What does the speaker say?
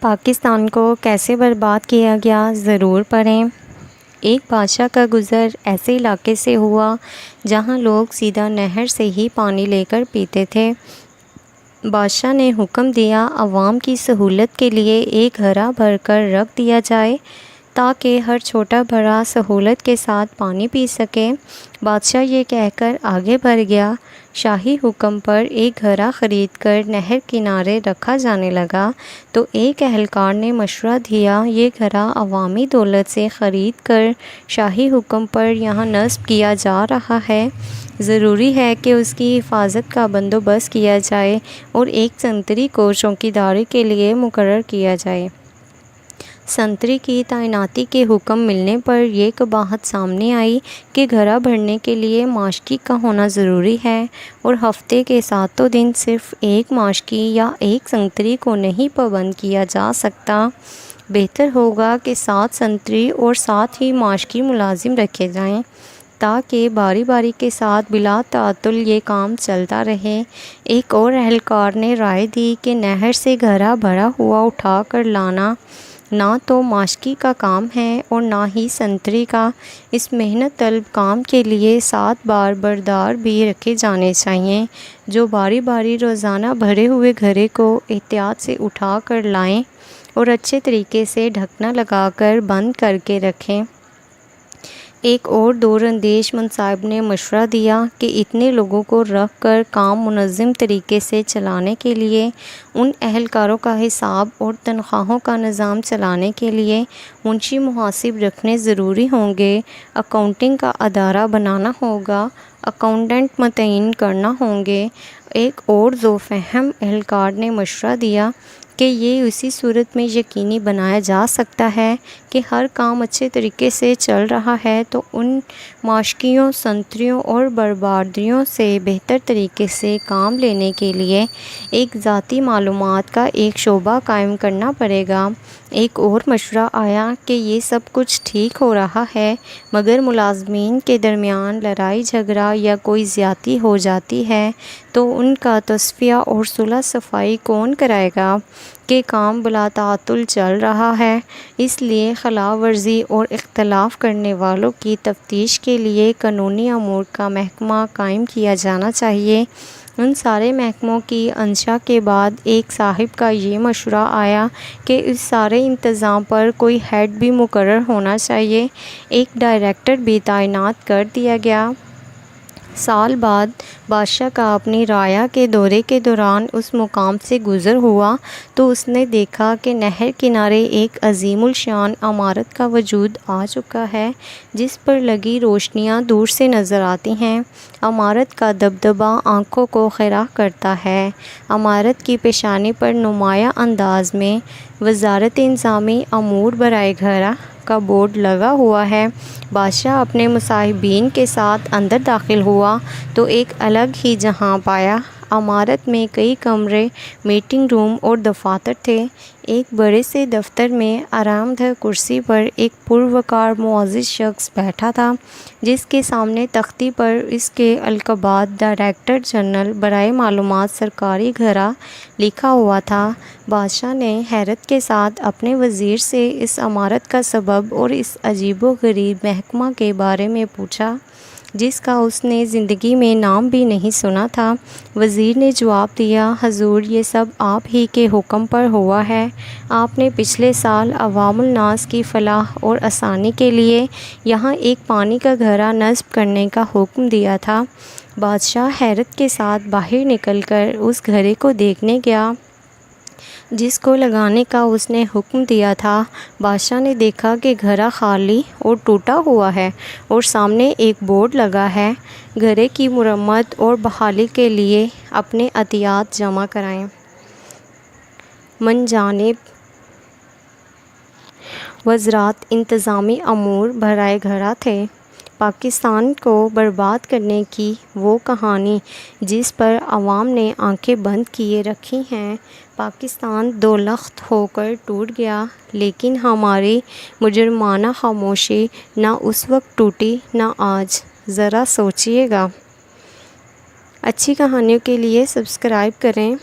پاکستان کو کیسے برباد کیا گیا، ضرور پڑھیں۔ ایک بادشاہ کا گزر ایسے علاقے سے ہوا جہاں لوگ سیدھا نہر سے ہی پانی لے کر پیتے تھے۔ بادشاہ نے حکم دیا عوام کی سہولت کے لیے ایک گھڑا بھر کر رکھ دیا جائے تاکہ ہر چھوٹا بڑا سہولت کے ساتھ پانی پی سکے۔ بادشاہ یہ کہہ کر آگے بڑھ گیا۔ شاہی حکم پر ایک گھڑا خرید کر نہر کنارے رکھا جانے لگا تو ایک اہلکار نے مشورہ دیا یہ گھڑا عوامی دولت سے خرید کر شاہی حکم پر یہاں نصب کیا جا رہا ہے، ضروری ہے کہ اس کی حفاظت کا بندوبست کیا جائے اور ایک سنتری کو چوکیداری کے لیے مقرر کیا جائے۔ سنتری کی تعیناتی کے حکم ملنے پر یہ قباحت سامنے آئی کہ گھڑا بھرنے کے لیے ماشکی کا ہونا ضروری ہے اور ہفتے کے 7 دن صرف ایک ماشکی یا ایک سنتری کو نہیں پابند کیا جا سکتا۔ بہتر ہوگا کہ 7 سنتری اور 7 ہی ماشکی ملازم رکھے جائیں تاکہ باری باری کے ساتھ بلا تعطل یہ کام چلتا رہے۔ ایک اور اہلکار نے رائے دی کہ نہر سے گھڑا بھرا ہوا اٹھا کر لانا نہ تو ماشکی کا کام ہے اور نہ ہی سنتری کا۔ اس محنت طلب کام کے لیے 7 بار بردار بھی رکھے جانے چاہئیں جو باری باری روزانہ بھرے ہوئے گھڑے کو احتیاط سے اٹھا کر لائیں اور اچھے طریقے سے ڈھکنا لگا کر بند کر کے رکھیں۔ ایک اور دور اندیش منصب نے مشورہ دیا کہ اتنے لوگوں کو رکھ کر کام منظم طریقے سے چلانے کے لیے، ان اہلکاروں کا حساب اور تنخواہوں کا نظام چلانے کے لیے منشی محاسب رکھنے ضروری ہوں گے، اکاؤنٹنگ کا ادارہ بنانا ہوگا، اکاؤنٹنٹ متعین کرنا ہوں گے۔ ایک اور ذو فہم اہلکار نے مشورہ دیا کہ یہ اسی صورت میں یقینی بنایا جا سکتا ہے کہ ہر کام اچھے طریقے سے چل رہا ہے تو ان ماشکیوں، سنتریوں اور بربادیوں سے بہتر طریقے سے کام لینے کے لیے ایک ذاتی معلومات کا ایک شعبہ قائم کرنا پڑے گا۔ ایک اور مشورہ آیا کہ یہ سب کچھ ٹھیک ہو رہا ہے مگر ملازمین کے درمیان لڑائی جھگڑا یا کوئی زیادتی ہو جاتی ہے تو ان کا تصفیہ اور صلح صفائی کون کرائے گا کہ کام بلا تعطل چل رہا ہے، اس لیے خلاف ورزی اور اختلاف کرنے والوں کی تفتیش کے لیے قانونی امور کا محکمہ قائم کیا جانا چاہیے۔ ان سارے محکموں کی انشاء کے بعد ایک صاحب کا یہ مشورہ آیا کہ اس سارے انتظام پر کوئی ہیڈ بھی مقرر ہونا چاہیے۔ ایک ڈائریکٹر بھی تعینات کر دیا گیا۔ سال بعد بادشاہ کا اپنی رعایا کے دورے کے دوران اس مقام سے گزر ہوا تو اس نے دیکھا کہ نہر کنارے ایک عظیم الشان عمارت کا وجود آ چکا ہے جس پر لگی روشنیاں دور سے نظر آتی ہیں۔ عمارت کا دبدبہ آنکھوں کو خیرہ کرتا ہے۔ عمارت کی پیشانی پر نمایاں انداز میں وزارت انتظامی امور برائے گھرا کا بورڈ لگا ہوا ہے۔ بادشاہ اپنے مصاحبین کے ساتھ اندر داخل ہوا تو ایک الگ ہی جہاں پایا۔ عمارت میں کئی کمرے، میٹنگ روم اور دفاتر تھے۔ ایک بڑے سے دفتر میں آرام دہ کرسی پر ایک پروقار معزز شخص بیٹھا تھا جس کے سامنے تختی پر اس کے القابات ڈائریکٹر جنرل برائے معلومات سرکاری گھرا لکھا ہوا تھا۔ بادشاہ نے حیرت کے ساتھ اپنے وزیر سے اس عمارت کا سبب اور اس عجیب و غریب محکمہ کے بارے میں پوچھا جس کا اس نے زندگی میں نام بھی نہیں سنا تھا۔ وزیر نے جواب دیا، حضور یہ سب آپ ہی کے حکم پر ہوا ہے۔ آپ نے پچھلے سال عوام الناس کی فلاح اور آسانی کے لیے یہاں ایک پانی کا گھڑا نصب کرنے کا حکم دیا تھا۔ بادشاہ حیرت کے ساتھ باہر نکل کر اس گھڑے کو دیکھنے گیا جس کو لگانے کا اس نے حکم دیا تھا۔ بادشاہ نے دیکھا کہ گھڑا خالی اور ٹوٹا ہوا ہے اور سامنے ایک بورڈ لگا ہے، گھڑے کی مرمت اور بحالی کے لیے اپنے عطیات جمع کرائیں۔ من جانب وزارت انتظامی امور برائے گھرا تھے۔ پاکستان کو برباد کرنے کی وہ کہانی جس پر عوام نے آنکھیں بند کیے رکھی ہیں۔ پاکستان دولخت ہو کر ٹوٹ گیا لیکن ہماری مجرمانہ خاموشی نہ اس وقت ٹوٹی نہ آج، ذرا سوچیے گا۔ اچھی کہانیوں کے لیے سبسکرائب کریں۔